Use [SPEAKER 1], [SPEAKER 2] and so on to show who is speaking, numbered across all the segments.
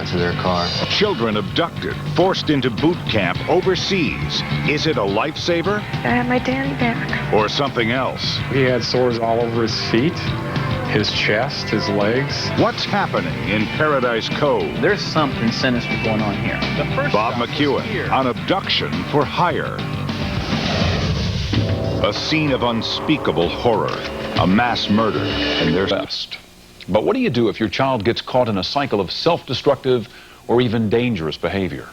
[SPEAKER 1] out to their car.
[SPEAKER 2] Children abducted, forced into boot camp overseas. Is it a lifesaver?
[SPEAKER 3] I have my Danny back.
[SPEAKER 2] Or something else?
[SPEAKER 4] He had sores all over his feet, his chest, his legs.
[SPEAKER 2] What's happening in Paradise Cove?
[SPEAKER 5] There's something sinister going on here.
[SPEAKER 2] Bob McEwen on abduction for hire. A scene of unspeakable horror, a mass murder, and their
[SPEAKER 6] best. But what do you do if your child gets caught in a cycle of self-destructive or even dangerous behavior?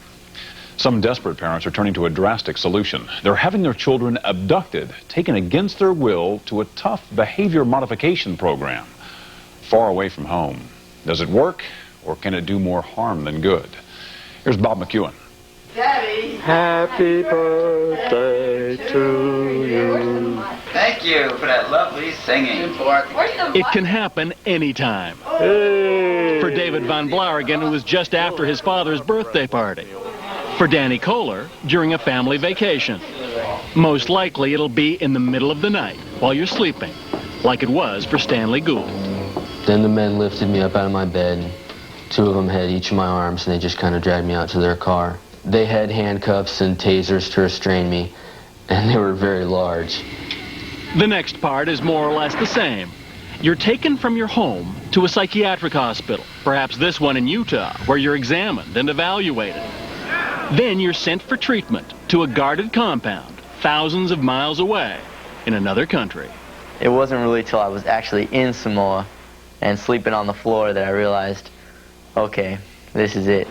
[SPEAKER 6] Some desperate parents are turning to a drastic solution. They're having their children abducted, taken against their will to a tough behavior modification program, far away from home. Does it work, or can it do more harm than good? Here's Bob McEwen.
[SPEAKER 7] Daddy!
[SPEAKER 4] Happy birthday to you.
[SPEAKER 7] Thank you for that lovely singing.
[SPEAKER 8] It can happen anytime. For David Van Blarigan, it was just after his father's birthday party. For Danny Kohler, during a family vacation. Most likely it'll be in the middle of the night while you're sleeping, like it was for Stanley Gould.
[SPEAKER 1] Then the men lifted me up out of my bed. Two of them had each of my arms, and they just kind of dragged me out to their car. They had handcuffs and tasers to restrain me, and they were very large.
[SPEAKER 8] The next part is more or less the same. You're taken from your home to a psychiatric hospital, perhaps this one in Utah, where you're examined and evaluated. Then you're sent for treatment to a guarded compound, thousands of miles away, in another country.
[SPEAKER 9] It wasn't really till I was actually in Samoa and sleeping on the floor that I realized, okay, this is it.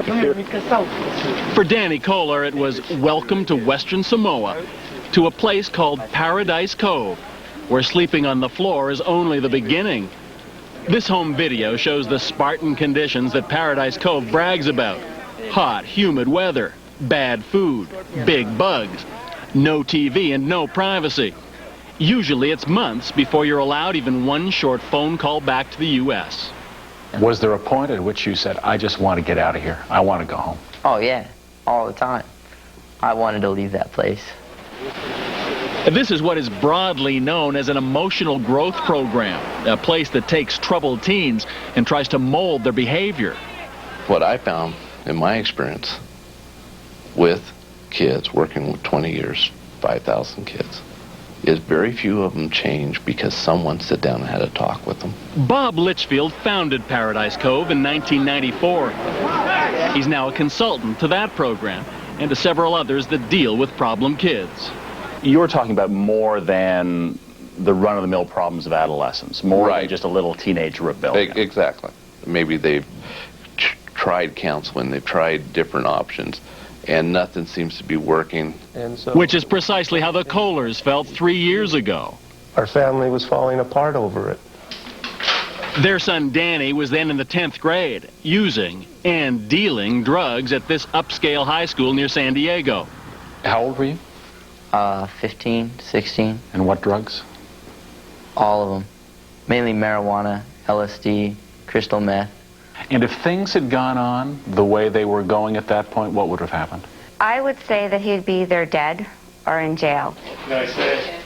[SPEAKER 8] For Danny Kohler, it was welcome to Western Samoa, to a place called Paradise Cove, where sleeping on the floor is only the beginning. This home video shows the Spartan conditions that Paradise Cove brags about. Hot, humid weather, bad food, big bugs, no TV and no privacy. Usually it's months before you're allowed even one short phone call back to the U.S.
[SPEAKER 6] Was there a point at which you said, I just want to get out of here, I want to go home?
[SPEAKER 9] Oh yeah, all the time. I wanted to leave that place.
[SPEAKER 8] This is what is broadly known as an emotional growth program, a place that takes troubled teens and tries to mold their behavior.
[SPEAKER 10] What I found in my experience with kids, working with 20 years, 5,000 kids, is very few of them change because someone sat down and had a talk with them.
[SPEAKER 8] Bob Litchfield founded Paradise Cove in 1994. He's now a consultant to that program and to several others that deal with problem kids.
[SPEAKER 5] You're talking about more than the run-of-the-mill problems of adolescence, more than just a little teenage rebellion.
[SPEAKER 10] Exactly. Maybe they've tried counseling, they've tried different options, and nothing seems to be working.
[SPEAKER 8] Which is precisely how the Kohlers felt 3 years ago.
[SPEAKER 4] Our family was falling apart over it.
[SPEAKER 8] Their son Danny was then in the 10th grade, using and dealing drugs at this upscale high school near San Diego.
[SPEAKER 6] How old were you?
[SPEAKER 9] 15, 16.
[SPEAKER 6] And what drugs?
[SPEAKER 9] All of them. Mainly marijuana, LSD, crystal meth.
[SPEAKER 6] And if things had gone on the way they were going at that point, what would have happened?
[SPEAKER 3] I would say that he'd be either dead or in jail.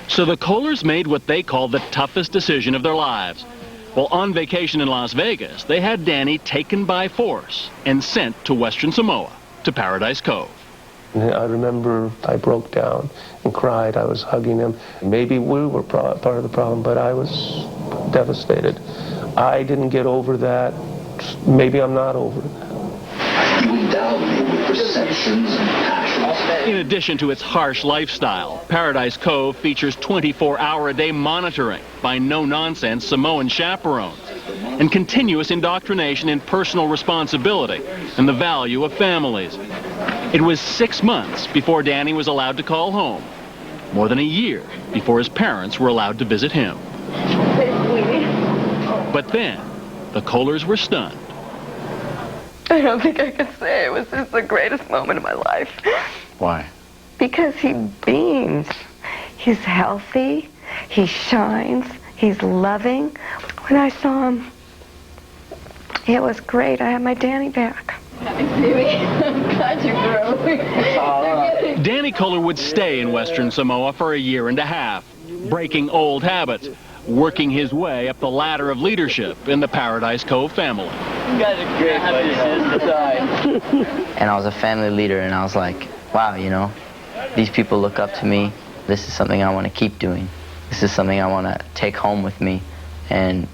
[SPEAKER 8] So the Kohlers made what they called the toughest decision of their lives. While on vacation in Las Vegas, they had Danny taken by force and sent to Western Samoa, to Paradise Cove.
[SPEAKER 4] I remember I broke down and cried. I was hugging him. Maybe we were part of the problem, but I was devastated. I didn't get over that. Maybe I'm not over it.
[SPEAKER 11] You endow me with perceptions and passions.
[SPEAKER 8] In addition to its harsh lifestyle, Paradise Cove features 24-hour-a-day monitoring by no-nonsense Samoan chaperones and continuous indoctrination in personal responsibility and the value of families. It was 6 months before Danny was allowed to call home, more than a year before his parents were allowed to visit him. But then, the Kohlers were stunned.
[SPEAKER 3] I don't think I can say it was just the greatest moment of my life.
[SPEAKER 6] Why?
[SPEAKER 3] Because he beams. He's healthy, he shines, he's loving. When I saw him, it was great. I had my Danny back.
[SPEAKER 12] I'm glad you're growing.
[SPEAKER 8] Danny Kohler would stay in Western Samoa for a year and a half, breaking old habits, working his way up the ladder of leadership in the Paradise Cove family.
[SPEAKER 9] You guys are great, buddy. And I was a family leader, and I was like, wow, you know, these people look up to me. This is something I want to keep doing. This is something I want to take home with me and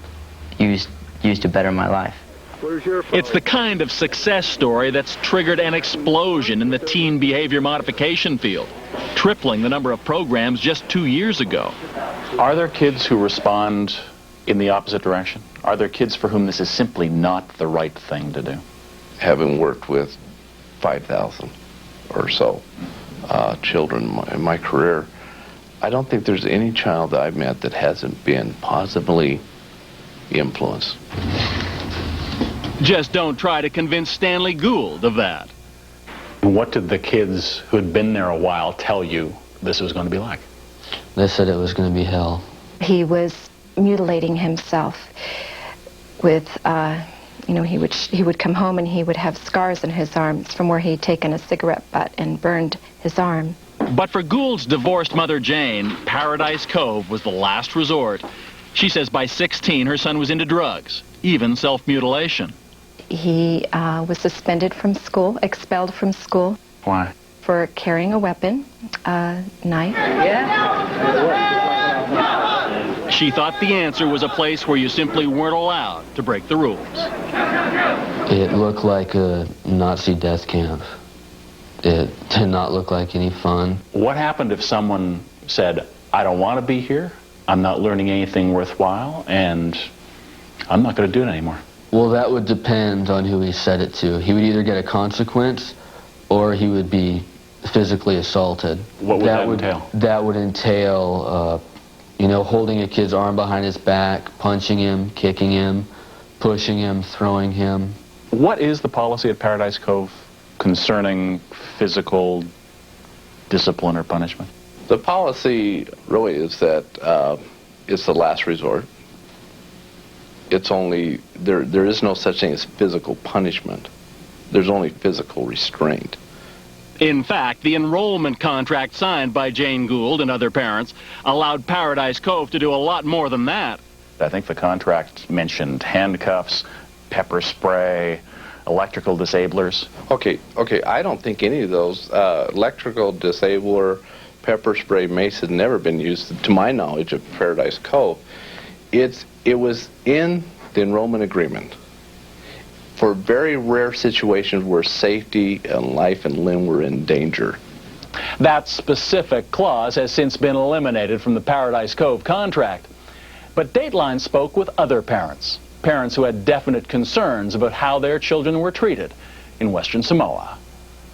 [SPEAKER 9] use to better my life.
[SPEAKER 8] It's the kind of success story that's triggered an explosion in the teen behavior modification field, tripling the number of programs just 2 years ago.
[SPEAKER 5] Are there kids who respond in the opposite direction? Are there kids for whom this is simply not the right thing to do?
[SPEAKER 10] Having worked with 5,000 or so children in my career, I don't think there's any child that I've met that hasn't been positively influenced.
[SPEAKER 8] Just don't try to convince Stanley Gould of that.
[SPEAKER 5] What did the kids who had been there a while tell you this was going to be like?
[SPEAKER 1] They said it was going to be hell.
[SPEAKER 13] He was mutilating himself with, you know, he would come home and he would have scars on his arms from where he'd taken a cigarette butt and burned his arm.
[SPEAKER 8] But for Gould's divorced mother, Jane, Paradise Cove was the last resort. She says by 16, her son was into drugs, even self-mutilation.
[SPEAKER 13] He was suspended from school, expelled from school.
[SPEAKER 5] Why?
[SPEAKER 13] For carrying a weapon, a knife.
[SPEAKER 8] She thought the answer was a place where you simply weren't allowed to break the rules.
[SPEAKER 1] It looked like a Nazi death camp. It did not look like any fun.
[SPEAKER 5] What happened if someone said, I don't want to be here, I'm not learning anything worthwhile, and I'm not going to do it anymore?
[SPEAKER 1] Well, that would depend on who he said it to. He would either get a consequence or he would be physically assaulted.
[SPEAKER 5] What would that entail?
[SPEAKER 1] That would entail, you know, holding a kid's arm behind his back, punching him, kicking him, pushing him, throwing him.
[SPEAKER 5] What is the policy at Paradise Cove concerning physical discipline or punishment?
[SPEAKER 10] The policy really is that it's the last resort. It's only, there is no such thing as physical punishment. There's only physical restraint.
[SPEAKER 8] In fact, the enrollment contract signed by Jane Gould and other parents allowed Paradise Cove to do a lot more than that.
[SPEAKER 5] I think the contract mentioned handcuffs, pepper spray, electrical disablers.
[SPEAKER 10] Okay, I don't think any of those, electrical disabler, pepper spray, mace has never been used, to my knowledge, of Paradise Cove. It was in the enrollment agreement for very rare situations where safety and life and limb were in danger.
[SPEAKER 8] That specific clause has since been eliminated from the Paradise Cove contract. But Dateline spoke with other parents who had definite concerns about how their children were treated in Western Samoa.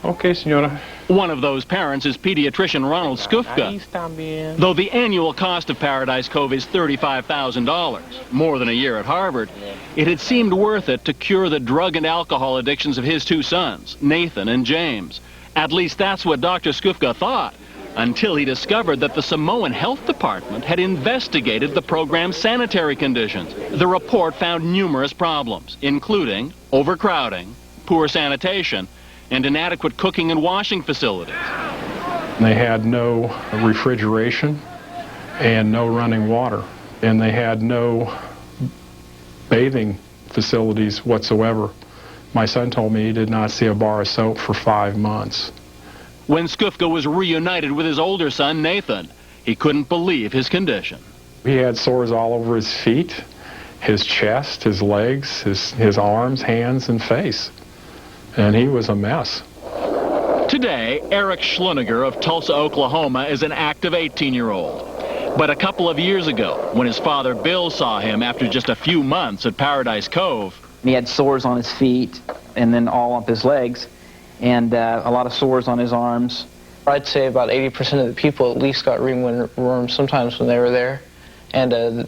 [SPEAKER 4] Okay, senora.
[SPEAKER 8] One of those parents is pediatrician Ronald Skufka. Though the annual cost of Paradise Cove is $35,000, more than a year at Harvard, it had seemed worth it to cure the drug and alcohol addictions of his two sons, Nathan and James. At least that's what Dr. Skufka thought, until he discovered that the Samoan Health Department had investigated the program's sanitary conditions. The report found numerous problems, including overcrowding, poor sanitation, and inadequate cooking and washing facilities.
[SPEAKER 14] They had no refrigeration and no running water, and they had no bathing facilities whatsoever. My son told me he did not see a bar of soap for 5 months.
[SPEAKER 8] When Skufka was reunited with his older son, Nathan, he couldn't believe his condition.
[SPEAKER 14] He had sores all over his feet, his chest, his legs, his arms, hands, and face. And he was a mess.
[SPEAKER 8] Today, Eric Schluniger of Tulsa, Oklahoma is an active 18-year-old. But a couple of years ago, when his father Bill saw him after just a few months at Paradise Cove,
[SPEAKER 15] he had sores on his feet and then all up his legs, and a lot of sores on his arms.
[SPEAKER 16] I'd say about 80% of the people at least got ringworm sometimes when they were there. And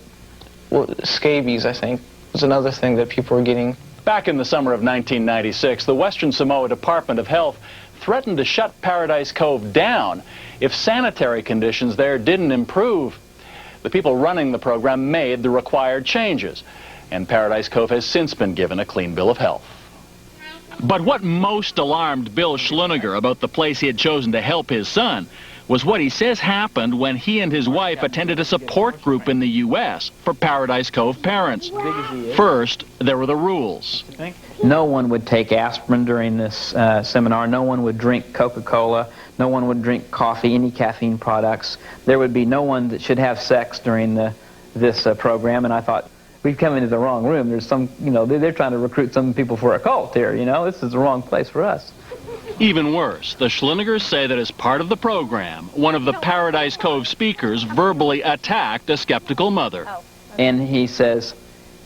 [SPEAKER 16] scabies, I think, was another thing that people were getting.
[SPEAKER 8] Back in the summer of 1996, the Western Samoa Department of Health threatened to shut Paradise Cove down if sanitary conditions there didn't improve. The people running the program made the required changes, and Paradise Cove has since been given a clean bill of health. But what most alarmed Bill Schluniger about the place he had chosen to help his son was what he says happened when he and his wife attended a support group in the U.S. for Paradise Cove parents. First, there were the rules.
[SPEAKER 15] No one would take aspirin during this seminar. No one would drink Coca-Cola. No one would drink coffee, any caffeine products. There would be no one that should have sex during this program. And I thought, we've come into the wrong room. There's some, they're trying to recruit some people for a cult here, This is the wrong place for us.
[SPEAKER 8] Even worse, the Schlinnegers say that as part of the program, one of the Paradise Cove speakers verbally attacked a skeptical mother.
[SPEAKER 15] And he says,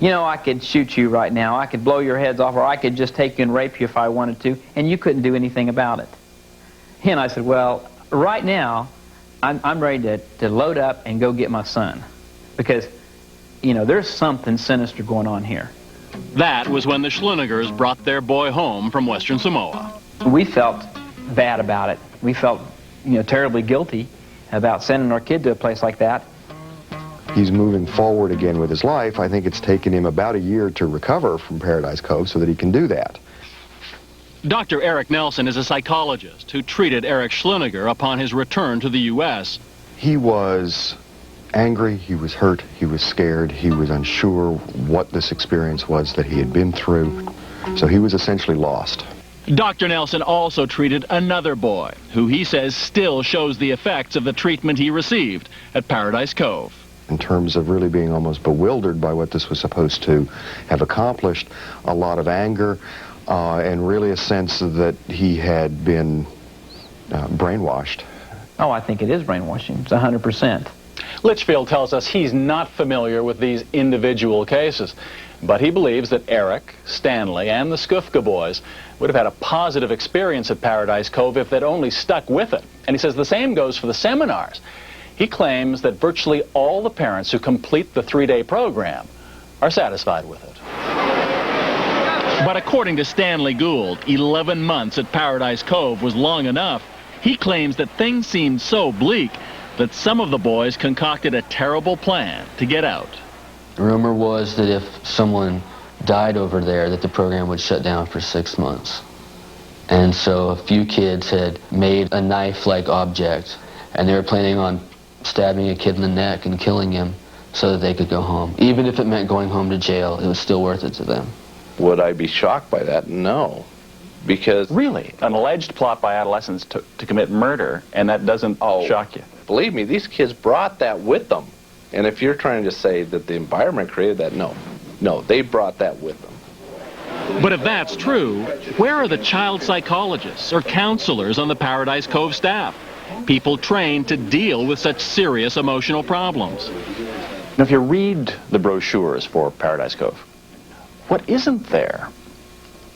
[SPEAKER 15] I could shoot you right now. I could blow your heads off, or I could just take you and rape you if I wanted to, and you couldn't do anything about it. And I said, well, right now, I'm ready to load up and go get my son. Because, there's something sinister going on here.
[SPEAKER 8] That was when the Schlinnegers brought their boy home from Western Samoa.
[SPEAKER 15] We felt bad about it. We felt, terribly guilty about sending our kid to a place like that.
[SPEAKER 17] He's moving forward again with his life. I think it's taken him about a year to recover from Paradise Cove so that he can do that.
[SPEAKER 8] Dr. Eric Nelson is a psychologist who treated Eric Schlinneger upon his return to the U.S.
[SPEAKER 17] He was angry, he was hurt, he was scared, he was unsure what this experience was that he had been through. So he was essentially lost.
[SPEAKER 8] Dr. Nelson also treated another boy, who he says still shows the effects of the treatment he received at Paradise Cove.
[SPEAKER 17] In terms of really being almost bewildered by what this was supposed to have accomplished, a lot of anger, and really a sense that he had been brainwashed.
[SPEAKER 15] Oh, I think it is brainwashing. It's 100%.
[SPEAKER 5] Litchfield tells us he's not familiar with these individual cases, but he believes that Eric, Stanley, and the Skufka boys would have had a positive experience at Paradise Cove if they'd only stuck with it. And he says the same goes for the seminars. He claims that virtually all the parents who complete the 3-day program are satisfied with it.
[SPEAKER 8] But according to Stanley Gould, 11 months at Paradise Cove was long enough. He claims that things seemed so bleak that some of the boys concocted a terrible plan to get out.
[SPEAKER 1] The rumor was that if someone died over there, that the program would shut down for 6 months. And so a few kids had made a knife-like object, and they were planning on stabbing a kid in the neck and killing him so that they could go home. Even if it meant going home to jail, it was still worth it to them.
[SPEAKER 10] Would I be shocked by that? No. Because...
[SPEAKER 5] Really? An alleged plot by adolescents to commit murder, and that doesn't shock you?
[SPEAKER 10] Believe me, these kids brought that with them. And if you're trying to say that the environment created that, no. No, they brought that with them.
[SPEAKER 8] But if that's true, where are the child psychologists or counselors on the Paradise Cove staff? People trained to deal with such serious emotional problems.
[SPEAKER 5] Now, if you read the brochures for Paradise Cove, what isn't there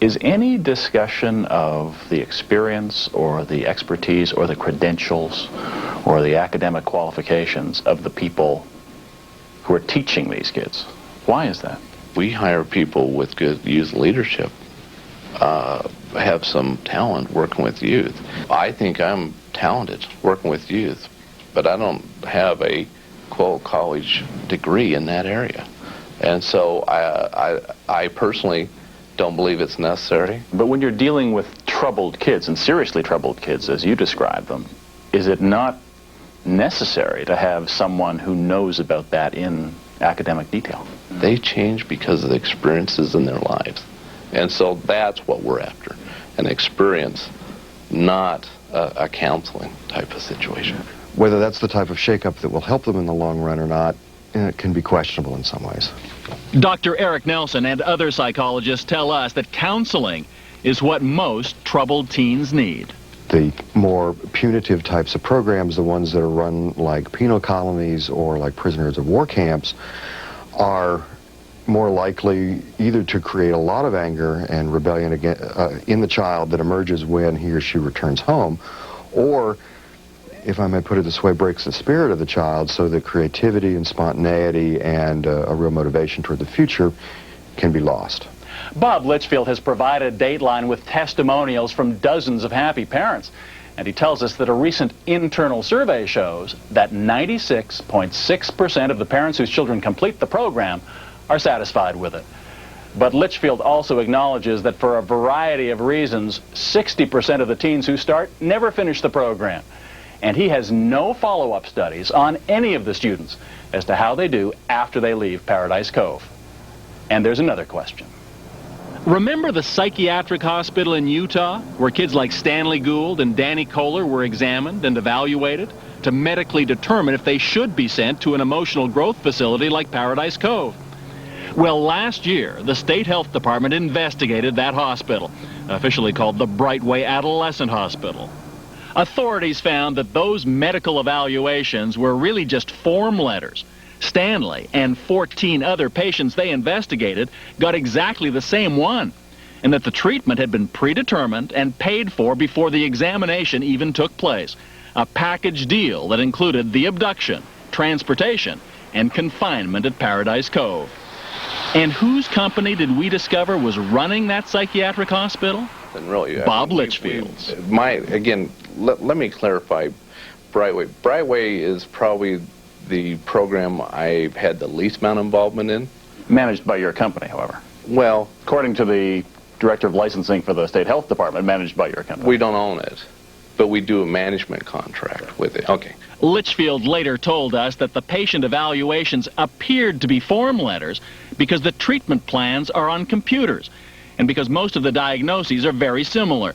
[SPEAKER 5] is any discussion of the experience or the expertise or the credentials or the academic qualifications of the people who are teaching these kids. Why is that?
[SPEAKER 10] We hire people with good youth leadership, have some talent working with youth. I think I'm talented working with youth, but I don't have a, quote, college degree in that area. And so I personally don't believe it's necessary.
[SPEAKER 5] But when you're dealing with troubled kids, and seriously troubled kids as you describe them, is it not necessary to have someone who knows about that in academic detail?
[SPEAKER 10] They change because of the experiences in their lives. And so that's what we're after, an experience, not a counseling type of situation.
[SPEAKER 17] Whether that's the type of shakeup that will help them in the long run or not, it can be questionable in some ways.
[SPEAKER 8] Dr. Eric Nelson and other psychologists tell us that counseling is what most troubled teens need.
[SPEAKER 17] The more punitive types of programs, the ones that are run like penal colonies or like prisoners of war camps, are more likely either to create a lot of anger and rebellion in the child that emerges when he or she returns home, or, if I may put it this way, breaks the spirit of the child so that creativity and spontaneity and a real motivation toward the future can be lost.
[SPEAKER 5] Bob Litchfield has provided Dateline with testimonials from dozens of happy parents, and he tells us that a recent internal survey shows that 96.6% of the parents whose children complete the program are satisfied with it. But Litchfield also acknowledges that for a variety of reasons, 60% of the teens who start never finish the program. And he has no follow-up studies on any of the students as to how they do after they leave Paradise Cove. And there's another question.
[SPEAKER 8] Remember the psychiatric hospital in Utah where kids like Stanley Gould and Danny Kohler were examined and evaluated to medically determine if they should be sent to an emotional growth facility like Paradise Cove? Well, last year, the State Health Department investigated that hospital, officially called the Brightway Adolescent Hospital. Authorities found that those medical evaluations were really just form letters. Stanley and 14 other patients they investigated got exactly the same one, and that the treatment had been predetermined and paid for before the examination even took place. A package deal that included the abduction, transportation, and confinement at Paradise Cove. And whose company did we discover was running that psychiatric hospital?
[SPEAKER 10] And really,
[SPEAKER 8] Bob Litchfield's.
[SPEAKER 10] Again, let me clarify Brightway. Brightway is probably the program I've had the least amount of involvement in.
[SPEAKER 5] Managed by your company, however.
[SPEAKER 10] Well,
[SPEAKER 5] according to the Director of Licensing for the State Health Department, managed by your company.
[SPEAKER 10] We don't own it, but we do a management contract with it. Okay.
[SPEAKER 8] Litchfield later told us that the patient evaluations appeared to be form letters because the treatment plans are on computers and because most of the diagnoses are very similar.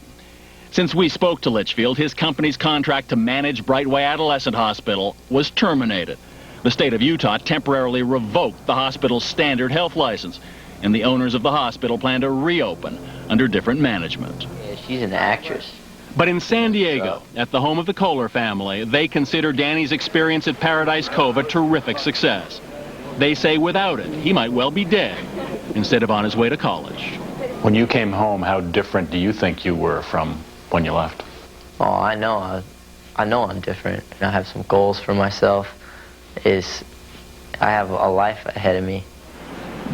[SPEAKER 8] Since we spoke to Litchfield, his company's contract to manage Brightway Adolescent Hospital was terminated. The state of Utah temporarily revoked the hospital's standard health license, and the owners of the hospital plan to reopen under different management.
[SPEAKER 9] Yeah, she's an actress.
[SPEAKER 8] But in San Diego, at the home of the Kohler family, they consider Danny's experience at Paradise Cove a terrific success. They say without it, he might well be dead instead of on his way to college.
[SPEAKER 5] When you came home, how different do you think you were from when you left?
[SPEAKER 9] Oh, I know I'm different. I have some goals for myself. I have a life ahead of me.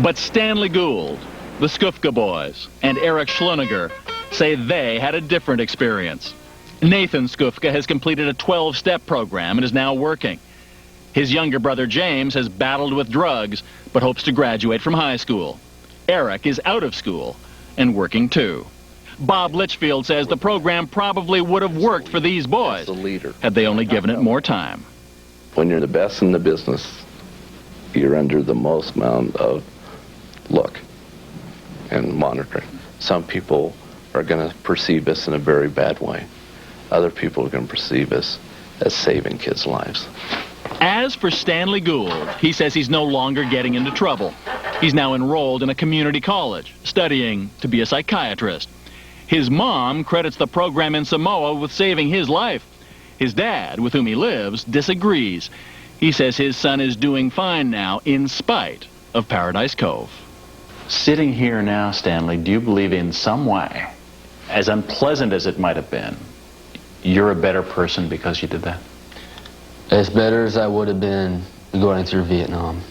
[SPEAKER 8] But Stanley Gould, the Skufka boys, and Eric Schluniger say they had a different experience. Nathan Skufka has completed a 12-step program and is now working. His younger brother James has battled with drugs but hopes to graduate from high school. Eric is out of school and working too. Bob Litchfield says the program probably would have worked for these boys had they only given it more time.
[SPEAKER 10] When you're the best in the business, you're under the most amount of look and monitoring. Some people are going to perceive us in a very bad way. Other people are going to perceive us as saving kids' lives.
[SPEAKER 8] As for Stanley Gould, he says he's no longer getting into trouble. He's now enrolled in a community college, studying to be a psychiatrist. His mom credits the program in Samoa with saving his life. His dad, with whom he lives, disagrees. He says his son is doing fine now in spite of Paradise Cove.
[SPEAKER 5] Sitting here now, Stanley, do you believe in some way, as unpleasant as it might have been, you're a better person because you did that?
[SPEAKER 1] As better as I would have been going through Vietnam.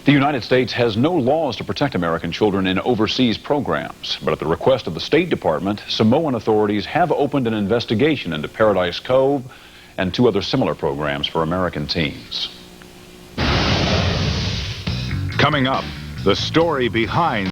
[SPEAKER 6] The United States has no laws to protect American children in overseas programs, but at the request of the State Department, Samoan authorities have opened an investigation into Paradise Cove and 2 other similar programs for American teens.
[SPEAKER 2] Coming up, the story behind